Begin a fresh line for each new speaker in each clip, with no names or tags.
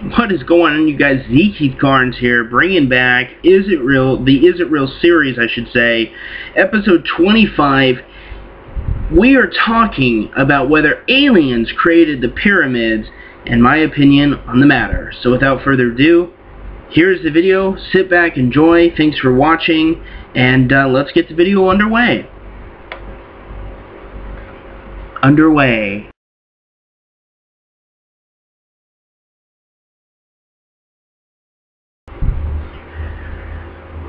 What is going on, you guys? Z Keith Carnes here, bringing back Is It Real, the Is It Real series, I should say, episode 25. We are talking about whether aliens created the pyramids and my opinion on the matter. So without further ado, here's the video. Sit back, enjoy. Thanks for watching, and let's get the video underway.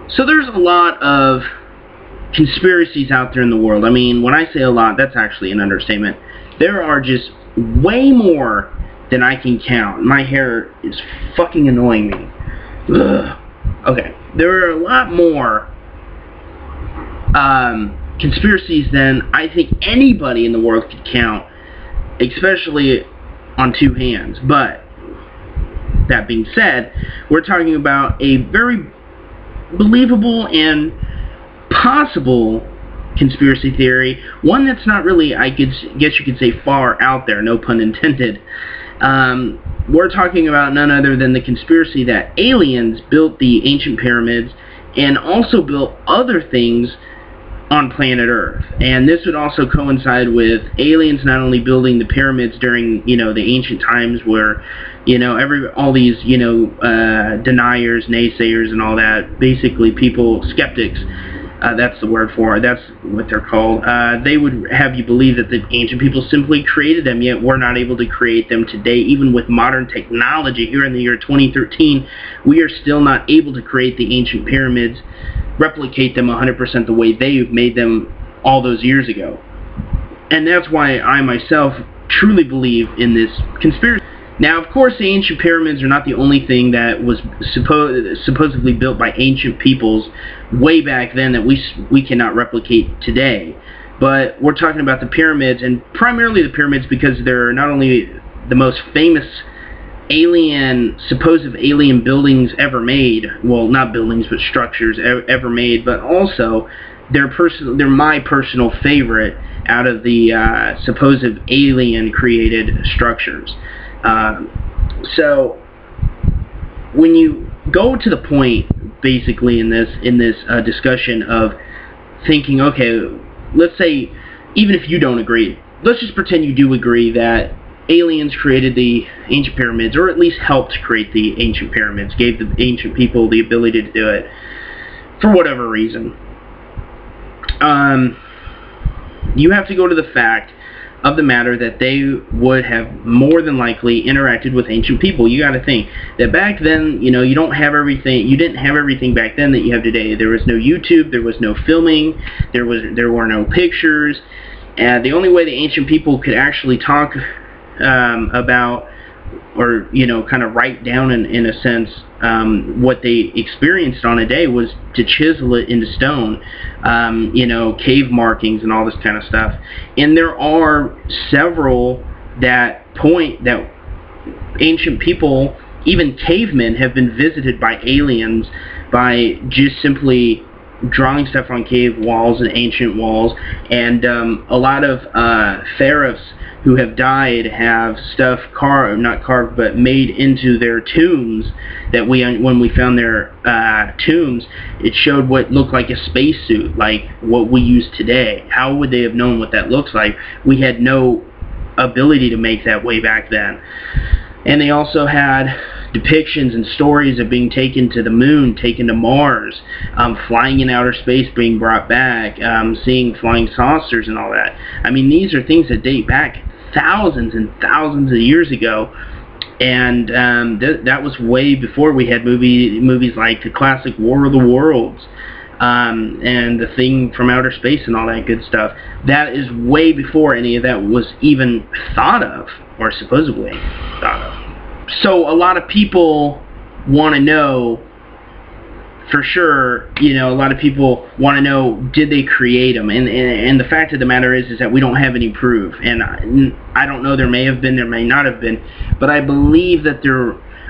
So there's a lot of conspiracies out there in the world. I mean, when I say a lot, that's actually an understatement. There are just way more than I can count. My hair is fucking annoying me. Ugh. Okay, there are a lot more conspiracies than I think anybody in the world could count, especially on two hands. But that being said, we're talking about a very believable and possible conspiracy theory, one that's not really, I guess you could say, far out there, no pun intended. We're talking about none other than the conspiracy that aliens built the ancient pyramids and also built other things on planet Earth. And this would also coincide with aliens not only building the pyramids during, the ancient times where, all these, deniers, naysayers and all that, basically people, skeptics, that's the word for it, that's what they're called, they would have you believe that the ancient people simply created them, yet we're not able to create them today. Even with modern technology here in the year 2013, we are still not able to create the ancient pyramids, replicate them 100% the way they made them all those years ago. And that's why I myself truly believe in this conspiracy. Now, of course, the ancient pyramids are not the only thing that was supposedly built by ancient peoples way back then that we cannot replicate today. But we're talking about the pyramids, and primarily the pyramids because they're not only the most famous supposed alien buildings ever made, well, not buildings, but structures ever made, but also they're my personal favorite out of the supposed alien-created structures. So when you go to the point, basically, in this discussion of thinking, okay, let's say, even if you don't agree, let's just pretend you do agree that aliens created the ancient pyramids, or at least helped create the ancient pyramids, gave the ancient people the ability to do it, for whatever reason. You have to go to the fact of the matter that they would have more than likely interacted with ancient people. You got to think that back then, you didn't have everything back then that you have today. There was no YouTube, there was no filming, there were no pictures, and the only way the ancient people could actually talk about, or kind of write down in a sense what they experienced on a day was to chisel it into stone, cave markings and all this kind of stuff. And there are several that point that ancient people, even cavemen, have been visited by aliens by just simply drawing stuff on cave walls and ancient walls. And a lot of pharaohs who have died have stuff not carved, but made into their tombs, that when we found their tombs, it showed what looked like a spacesuit, like what we use today. How would they have known what that looks like? We had no ability to make that way back then. And they also had depictions and stories of being taken to the moon, taken to Mars, flying in outer space, being brought back, seeing flying saucers and all that. I mean, these are things that date back thousands and thousands of years ago, and that was way before we had movies like the classic War of the Worlds, and The Thing from Outer Space and all that good stuff. That is way before any of that was even thought of, or supposedly thought of. So a lot of people want to know for sure, a lot of people want to know, did they create them? And the fact of the matter is that we don't have any proof. And I don't know, there may have been, there may not have been, but I believe that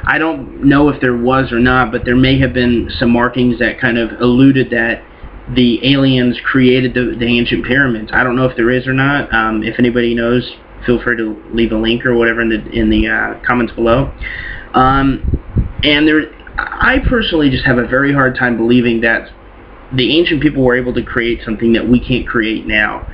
I don't know if there was or not, but there may have been some markings that kind of alluded that the aliens created the ancient pyramids. I don't know if there is or not. If anybody knows, feel free to leave a link or whatever in the comments below. And I personally just have a very hard time believing that the ancient people were able to create something that we can't create now.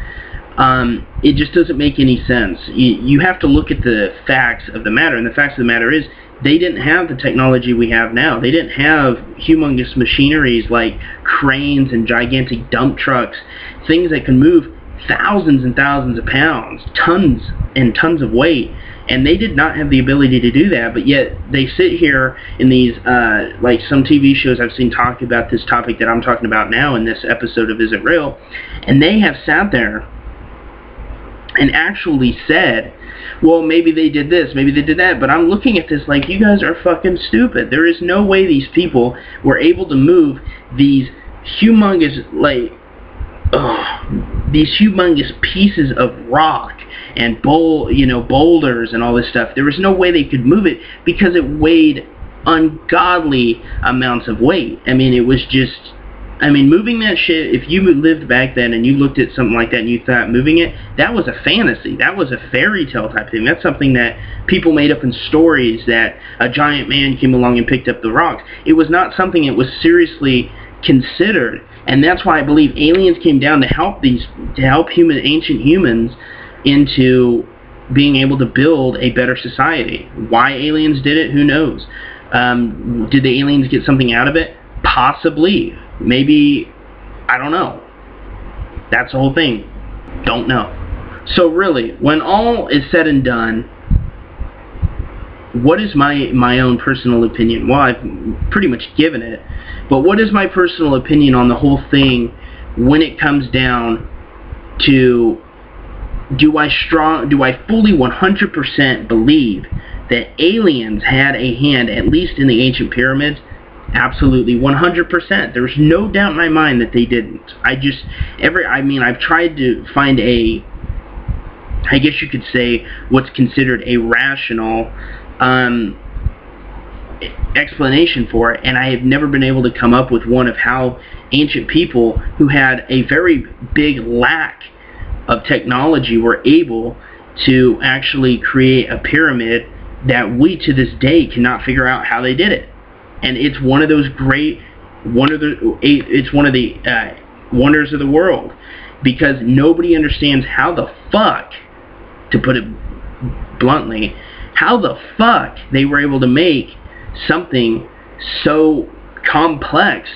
It just doesn't make any sense. You have to look at the facts of the matter, and the facts of the matter is they didn't have the technology we have now. They didn't have humongous machineries like cranes and gigantic dump trucks, things that can move thousands and thousands of pounds, tons and tons of weight, and they did not have the ability to do that, but yet they sit here in these, like some TV shows I've seen talk about this topic that I'm talking about now in this episode of Is It Real, and they have sat there and actually said, well, maybe they did this, maybe they did that, but I'm looking at this like, you guys are fucking stupid. There is no way these people were able to move these humongous, like, these humongous pieces of rock and boulders and all this stuff. There was no way they could move it because it weighed ungodly amounts of weight. I mean, it was just, moving that shit, if you lived back then and you looked at something like that and you thought moving it, that was a fantasy. That was a fairy tale type thing. That's something that people made up in stories, that a giant man came along and picked up the rocks. It was not something that was seriously considered, and that's why I believe aliens came down to help ancient humans into being able to build a better society. Why aliens did it, who knows? Did the aliens get something out of it? Possibly. Maybe, I don't know. That's the whole thing. Don't know. So really, when all is said and done, what is my own personal opinion? Well, I've pretty much given it, but what is my personal opinion on the whole thing when it comes down to, do I fully 100% believe that aliens had a hand, at least in the ancient pyramids? Absolutely, 100%. There's no doubt in my mind that they didn't. I've tried to find I guess you could say, what's considered a rational explanation for it, and I have never been able to come up with one of how ancient people who had a very big lack of technology were able to actually create a pyramid that we to this day cannot figure out how they did it. And it's one of those it's one of the wonders of the world, because nobody understands how the fuck, to put it bluntly, how the fuck they were able to make something so complex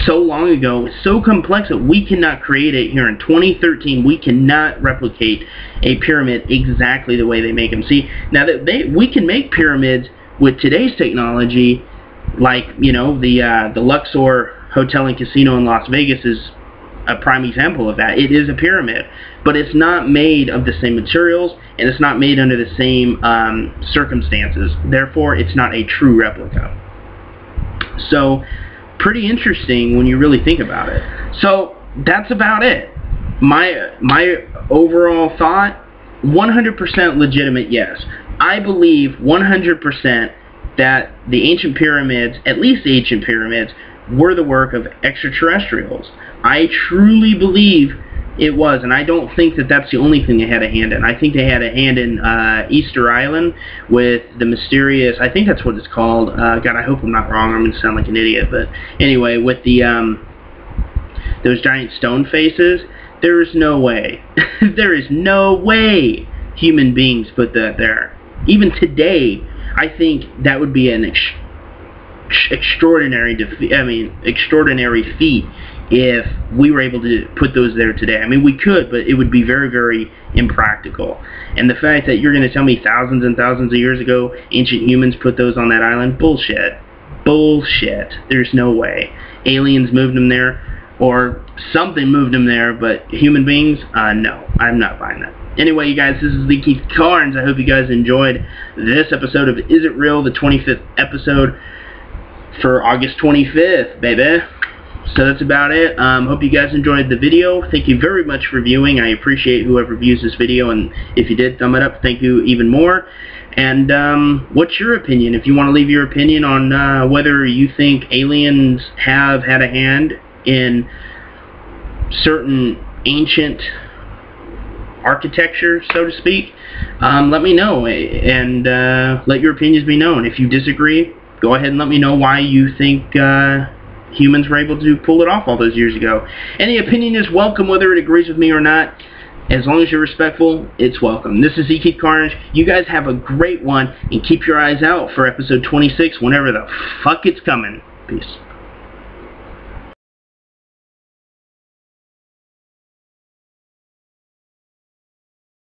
so long ago, so complex that we cannot create it here in 2013. We cannot replicate a pyramid exactly the way they make them. See, now that we can make pyramids with today's technology, like, the Luxor Hotel and Casino in Las Vegas is a prime example of that. It is a pyramid, but it's not made of the same materials, and it's not made under the same circumstances. Therefore, it's not a true replica. So, pretty interesting when you really think about it. So, that's about it. My overall thought, 100% legitimate, yes. I believe 100% that the ancient pyramids, at least the ancient pyramids, were the work of extraterrestrials. I truly believe it was, and I don't think that that's the only thing they had a hand in. I think they had a hand in Easter Island with the mysterious, I think that's what it's called, God, I hope I'm not wrong, I'm going to sound like an idiot, but anyway, with the, those giant stone faces, there is no way, there is no way human beings put that there. Even today, I think that would be an extraordinary feat if we were able to put those there today. We could, but it would be very, very impractical. And the fact that you're going to tell me thousands and thousands of years ago ancient humans put those on that island, bullshit. Bullshit. There's no way. Aliens moved them there, or something moved them there, but human beings, no. I'm not buying that. Anyway, you guys, this is Lee Keith Carnes. I hope you guys enjoyed this episode of Is It Real, the 25th episode for August 25th, baby. So that's about it. Hope you guys enjoyed the video. Thank you very much for viewing. I appreciate whoever views this video, and if you did, thumb it up. Thank you even more. And what's your opinion? If you want to leave your opinion on whether you think aliens have had a hand in certain ancient architecture, so to speak, let me know, and let your opinions be known. If you disagree, go ahead and let me know why you think humans were able to pull it off all those years ago. Any opinion is welcome, whether it agrees with me or not. As long as you're respectful, it's welcome. This is Keith Carnage. You guys have a great one, and keep your eyes out for episode 26 whenever the fuck it's coming. Peace.